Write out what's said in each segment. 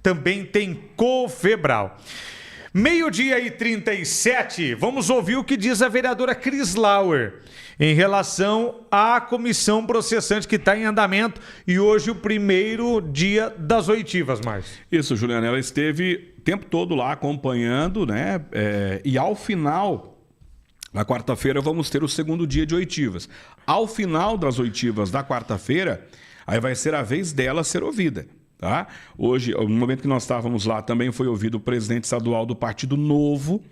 também tem Cofebral. 12h37, vamos ouvir o que diz a vereadora Cris Lauer em relação à comissão processante que está em andamento e hoje o primeiro dia das oitivas, Márcio. Isso, Juliana, ela esteve o tempo todo lá acompanhando, né? E ao final, na quarta-feira, vamos ter o segundo dia de oitivas. Ao final das oitivas da quarta-feira, aí vai ser a vez dela ser ouvida. Tá? Hoje, no momento que nós estávamos lá, também foi ouvido o presidente estadual do Partido Novo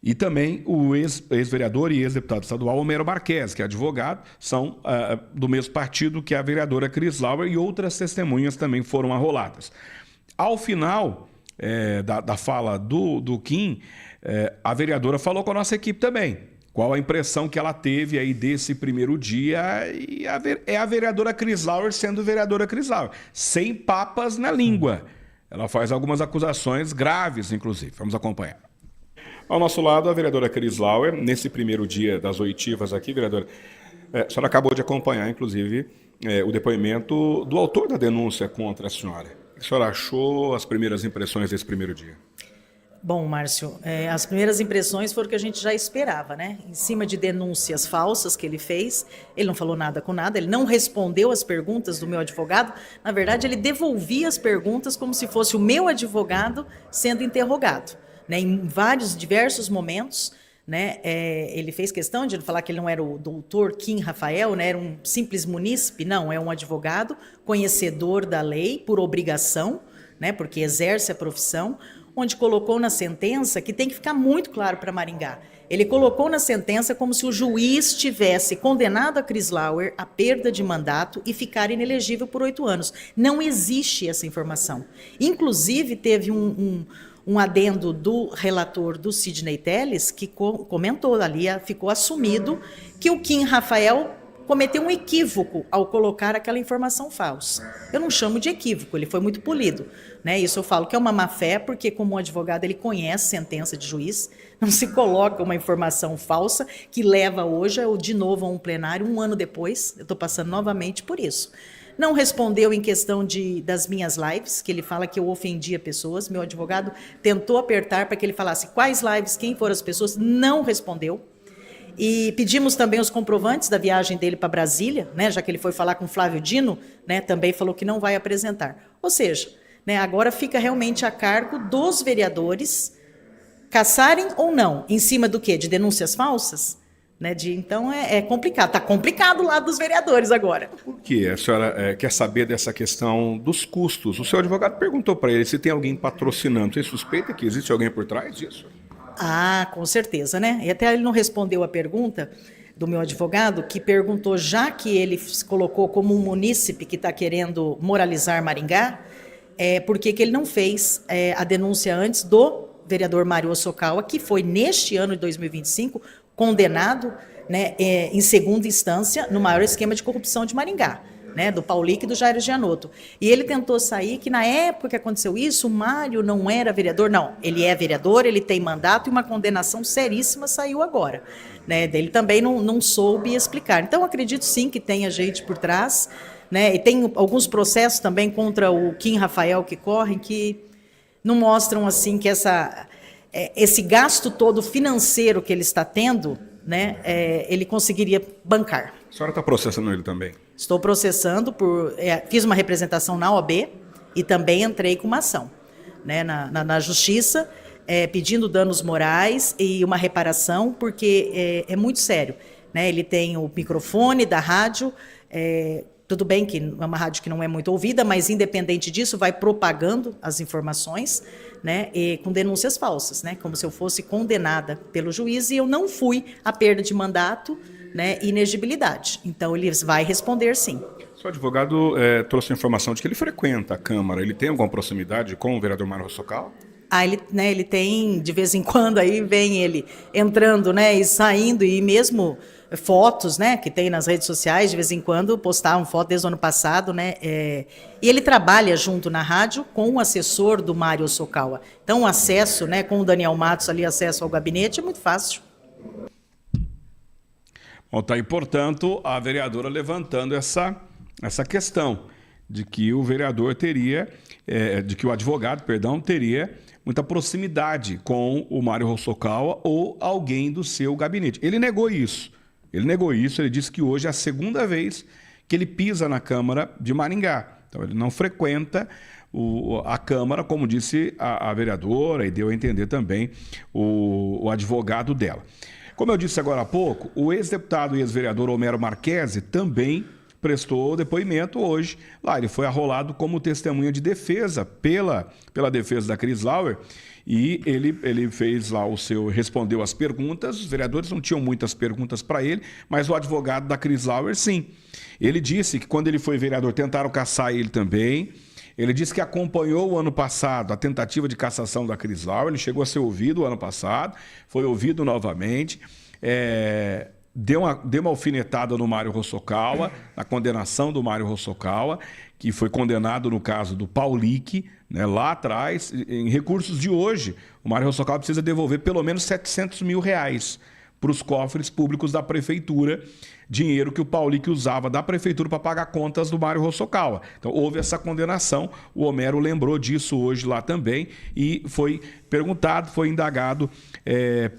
e também o ex-vereador e ex-deputado estadual Homero Marques, que é advogado, são do mesmo partido que a vereadora Cris Lauer, e outras testemunhas também foram arroladas. Ao final da fala do Kim, a vereadora falou com a nossa equipe também. Qual a impressão que ela teve aí desse primeiro dia? E é a vereadora Cris Lauer sendo vereadora Cris Lauer, sem papas na língua. Ela faz algumas acusações graves, inclusive. Vamos acompanhar. Ao nosso lado, a vereadora Cris Lauer, nesse primeiro dia das oitivas aqui, vereadora, a senhora acabou de acompanhar, inclusive, o depoimento do autor da denúncia contra a senhora. O que a senhora achou, as primeiras impressões desse primeiro dia? Bom, Márcio, as primeiras impressões foram o que a gente já esperava, né? Em cima de denúncias falsas que ele fez, ele não falou nada com nada, ele não respondeu as perguntas do meu advogado. Na verdade, ele devolvia as perguntas como se fosse o meu advogado sendo interrogado, né? Em diversos momentos, né? Ele fez questão de falar que ele não era o doutor Kim Rafael, né? Era um simples munícipe, não, é um advogado conhecedor da lei por obrigação, né? Porque exerce a profissão, onde colocou na sentença, que tem que ficar muito claro para Maringá, ele colocou na sentença como se o juiz tivesse condenado a Cris Lauer à perda de mandato e ficar inelegível por 8 anos. Não existe essa informação. Inclusive, teve um adendo do relator do Sidney Telles, que comentou ali, ficou assumido que o Kim Rafael cometeu um equívoco ao colocar aquela informação falsa. Eu não chamo de equívoco, ele foi muito polido, né? Isso eu falo que é uma má-fé, porque como advogado ele conhece sentença de juiz, não se coloca uma informação falsa que leva hoje de novo a um plenário 1 ano depois. Eu estou passando novamente por isso. Não respondeu em questão das minhas lives, que ele fala que eu ofendia pessoas. Meu advogado tentou apertar para que ele falasse quais lives, quem foram as pessoas, não respondeu. E pedimos também os comprovantes da viagem dele para Brasília, né, já que ele foi falar com Flávio Dino, né, também falou que não vai apresentar. Ou seja, né, agora fica realmente a cargo dos vereadores caçarem ou não, em cima do quê? De denúncias falsas? Né, então é complicado, está complicado o lado dos vereadores agora. Por que a senhora quer saber dessa questão dos custos? O seu advogado perguntou para ele se tem alguém patrocinando. Você suspeita que existe alguém por trás disso? Ah, com certeza, né? E até ele não respondeu a pergunta do meu advogado, que perguntou, já que ele se colocou como um munícipe que está querendo moralizar Maringá, por que ele não fez a denúncia antes do vereador Mário Hosokawa, que foi neste ano de 2025 condenado, né, em segunda instância no maior esquema de corrupção de Maringá, né, do Paulic e do Jairo Gianotto. E ele tentou sair que na época que aconteceu isso, o Mário não era vereador. Não, ele é vereador, ele tem mandato e uma condenação seríssima saiu agora. Né, ele também não soube explicar. Então, acredito sim que tenha gente por trás, né, e tem alguns processos também contra o Kim Rafael que correm que não mostram assim que esse gasto todo financeiro que ele está tendo, né, ele conseguiria bancar. A senhora está processando ele também? Estou processando, fiz uma representação na OAB e também entrei com uma ação, né, na Justiça, pedindo danos morais e uma reparação, porque é muito sério. Né, ele tem o microfone da rádio, tudo bem que é uma rádio que não é muito ouvida, mas independente disso, vai propagando as informações, né, e com denúncias falsas, né, como se eu fosse condenada pelo juiz e eu não fui a perda de mandato, né, e inegibilidade. Então, ele vai responder sim. Seu advogado trouxe a informação de que ele frequenta a Câmara. Ele tem alguma proximidade com o vereador Mário Hosokawa? Ele tem, de vez em quando, aí vem ele entrando, né, e saindo, e mesmo fotos, né, que tem nas redes sociais, de vez em quando postavam foto desde o ano passado, né, e ele trabalha junto na rádio com o assessor do Mário Hosokawa. Então, o acesso, né, com o Daniel Matos ali, acesso ao gabinete, é muito fácil. Bom, tá aí, portanto, a vereadora levantando essa questão de que o vereador teria, de que o advogado, perdão, teria muita proximidade com o Mário Hosokawa ou alguém do seu gabinete. Ele negou isso. Ele disse que hoje é a segunda vez que ele pisa na Câmara de Maringá. Então, ele não frequenta a Câmara, como disse a vereadora, e deu a entender também o advogado dela. Como eu disse agora há pouco, o ex-deputado e ex-vereador Homero Marchese também prestou depoimento hoje. Lá ele foi arrolado como testemunha de defesa pela defesa da Crislauer, e ele fez lá respondeu as perguntas. Os vereadores não tinham muitas perguntas para ele, mas o advogado da Crislauer sim. Ele disse que quando ele foi vereador tentaram caçar ele também. Ele disse que acompanhou o ano passado a tentativa de cassação da Crislauer. Ele chegou a ser ouvido o ano passado, foi ouvido novamente. Deu uma alfinetada no Mário Hosokawa, na condenação do Mário Hosokawa, que foi condenado no caso do Paulic, né, lá atrás. Em recursos de hoje, o Mário Hosokawa precisa devolver pelo menos R$700 mil para os cofres públicos da prefeitura, dinheiro que o Paulic usava da prefeitura para pagar contas do Mário Hosokawa. Então houve essa condenação, o Homero lembrou disso hoje lá também e foi perguntado, foi indagado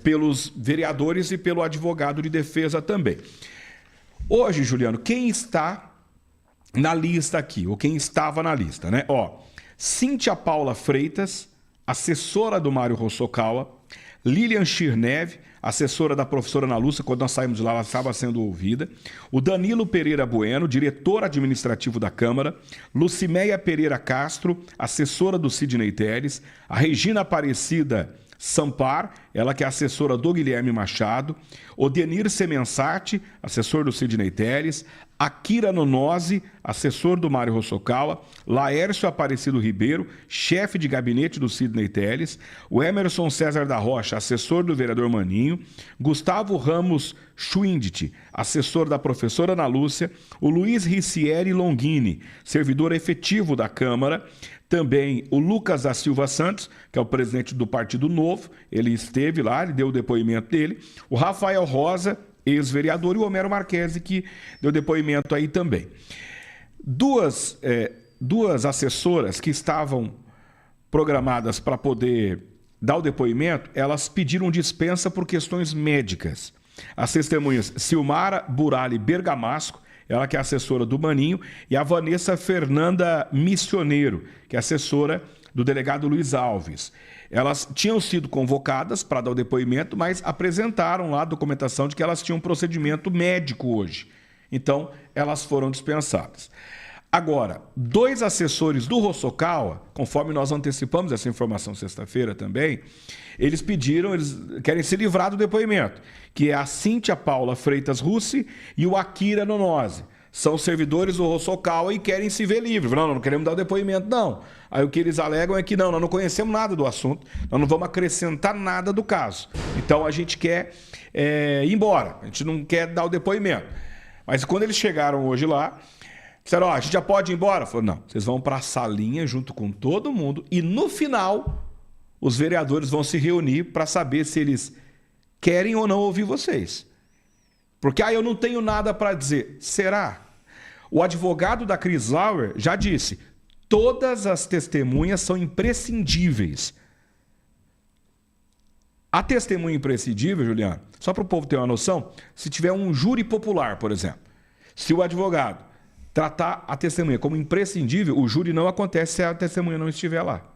pelos vereadores e pelo advogado de defesa também. Hoje, Juliano, quem está na lista aqui, ou quem estava na lista, né? Cíntia Paula Freitas, assessora do Mário Hosokawa, Lilian Schirnev, assessora da professora Ana Lúcia, quando nós saímos de lá, ela estava sendo ouvida. O Danilo Pereira Bueno, diretor administrativo da Câmara. Lucimeia Pereira Castro, assessora do Sidney Teres. A Regina Aparecida Sampar, ela que é assessora do Guilherme Machado. O Denir Semensati, assessor do Sidney Teres. Akira Nonose, assessor do Mário Hosokawa. Laércio Aparecido Ribeiro, chefe de gabinete do Sidney Teles. O Emerson César da Rocha, assessor do vereador Maninho. Gustavo Ramos Schwindt, assessor da professora Ana Lúcia. O Luiz Ricieri Longini, servidor efetivo da Câmara. Também o Lucas da Silva Santos, que é o presidente do Partido Novo. Ele esteve lá, ele deu o depoimento dele. O Rafael Rosa, ex-vereador, e o Homero Marchese, que deu depoimento aí também. Duas assessoras que estavam programadas para poder dar o depoimento, elas pediram dispensa por questões médicas. As testemunhas Silmara Burali Bergamasco, ela que é assessora do Maninho, e a Vanessa Fernanda Missioneiro, que é assessora do delegado Luiz Alves. Elas tinham sido convocadas para dar o depoimento, mas apresentaram lá a documentação de que elas tinham um procedimento médico hoje. Então, elas foram dispensadas. Agora, 2 assessores do Hosokawa, conforme nós antecipamos essa informação sexta-feira também, eles querem se livrar do depoimento, que é a Cíntia Paula Freitas Russi e o Akira Nonose. São servidores do Hosokawa e querem se ver livres. Não queremos dar o depoimento, não. Aí o que eles alegam é que nós não conhecemos nada do assunto, nós não vamos acrescentar nada do caso. Então a gente quer ir embora, a gente não quer dar o depoimento. Mas quando eles chegaram hoje lá, disseram, a gente já pode ir embora? Falaram, não, vocês vão para a salinha junto com todo mundo e no final os vereadores vão se reunir para saber se eles querem ou não ouvir vocês. Porque eu não tenho nada para dizer. Será? O advogado da Crislauer já disse, todas as testemunhas são imprescindíveis. A testemunha imprescindível, Juliano, só para o povo ter uma noção, se tiver um júri popular, por exemplo, se o advogado tratar a testemunha como imprescindível, o júri não acontece se a testemunha não estiver lá.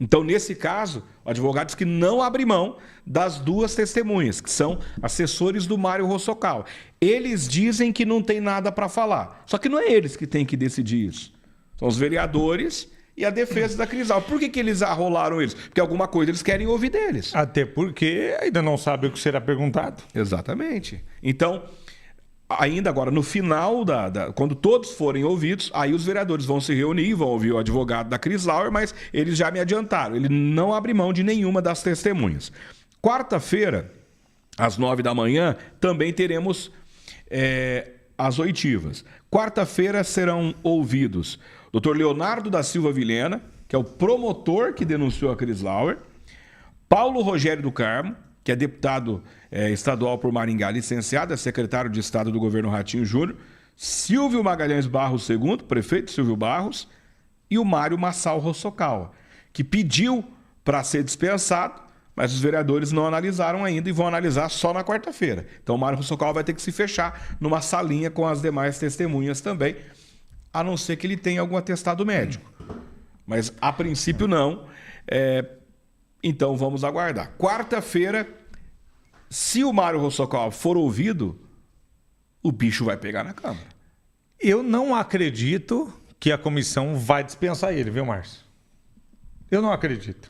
Então, nesse caso, o advogado diz que não abre mão das 2 testemunhas, que são assessores do Mário Hosokawa. Eles dizem que não tem nada para falar. Só que não é eles que têm que decidir isso. São os vereadores e a defesa da Crislauer. Por que eles arrolaram eles? Porque alguma coisa eles querem ouvir deles. Até porque ainda não sabe o que será perguntado. Exatamente. Então, ainda agora, no final, quando todos forem ouvidos, aí os vereadores vão se reunir, vão ouvir o advogado da Crislauer, mas eles já me adiantaram, ele não abre mão de nenhuma das testemunhas. Quarta-feira, às 9 da manhã, também teremos as oitivas. Quarta-feira serão ouvidos Dr. Leonardo da Silva Vilhena, que é o promotor que denunciou a Crislauer, Paulo Rogério do Carmo, que é deputado estadual por Maringá, licenciado, é secretário de Estado do governo Ratinho Júnior, Silvio Magalhães Barros II, prefeito Silvio Barros, e o Mário Massal Hosokawa, que pediu para ser dispensado, mas os vereadores não analisaram ainda e vão analisar só na quarta-feira. Então o Mário Hosokawa vai ter que se fechar numa salinha com as demais testemunhas também, a não ser que ele tenha algum atestado médico. Mas a princípio não. Então vamos aguardar. Quarta-feira, se o Mário Hosokawa for ouvido, o bicho vai pegar na Câmara. Eu não acredito que a comissão vai dispensar ele, viu, Márcio? Eu não acredito.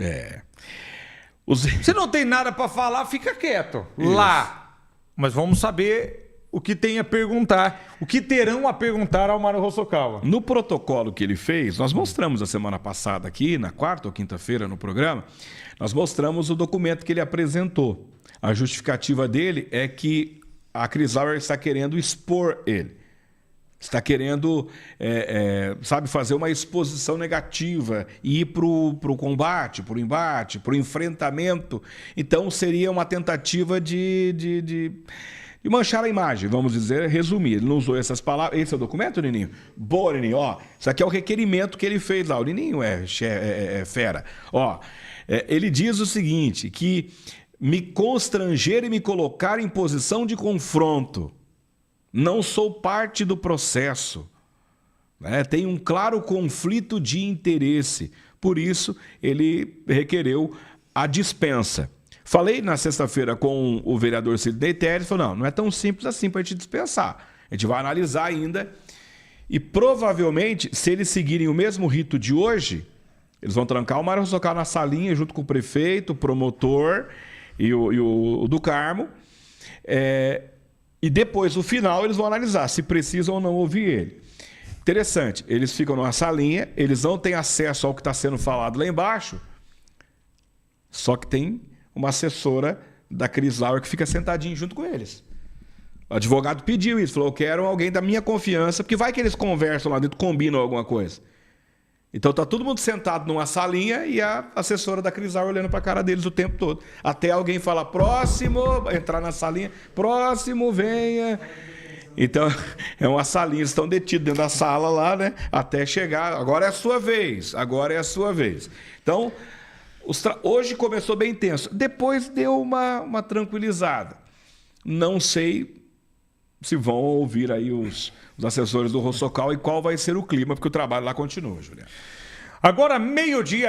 Se não tem nada para falar, fica quieto. Isso. Lá. Mas vamos saber o que tem a perguntar, o que terão a perguntar ao Mário Hosokawa. No protocolo que ele fez, nós mostramos a semana passada aqui, na quarta ou quinta-feira no programa, nós mostramos o documento que ele apresentou. A justificativa dele é que a Crislauer está querendo expor ele. Está querendo, fazer uma exposição negativa e ir para o combate, para o embate, para o enfrentamento. Então, seria uma tentativa de manchar a imagem, vamos dizer, resumir. Ele não usou essas palavras. Esse é o documento, Nininho? Boa, Nininho. Ó, isso aqui é o requerimento que ele fez lá. O Nininho é fera. Ó, ele diz o seguinte, que me constranger e me colocar em posição de confronto. Não sou parte do processo. Tem um claro conflito de interesse. Por isso, ele requereu a dispensa. Falei na sexta-feira com o vereador Sidney Telles, falou, não é tão simples assim para a gente dispensar. A gente vai analisar ainda. E provavelmente, se eles seguirem o mesmo rito de hoje, eles vão trancar o Mário Hosokawa na salinha junto com o prefeito, o promotor e o do Carmo. E depois, no final, eles vão analisar se precisam ou não ouvir ele. Interessante, eles ficam numa salinha, eles não têm acesso ao que está sendo falado lá embaixo, só que tem uma assessora da Crislauer que fica sentadinho junto com eles. O advogado pediu isso, falou, eu quero alguém da minha confiança, porque vai que eles conversam lá dentro, combinam alguma coisa. Então tá todo mundo sentado numa salinha e a assessora da Crislauer olhando para a cara deles o tempo todo. Até alguém falar, próximo, entrar na salinha, próximo, venha. Então é uma salinha, eles estão detidos dentro da sala lá, né? Até chegar, agora é a sua vez, agora é a sua vez. Então, hoje começou bem tenso, depois deu uma tranquilizada. Não sei se vão ouvir aí os assessores do Hosokawa e qual vai ser o clima, porque o trabalho lá continua, Juliano. Agora, meio-dia.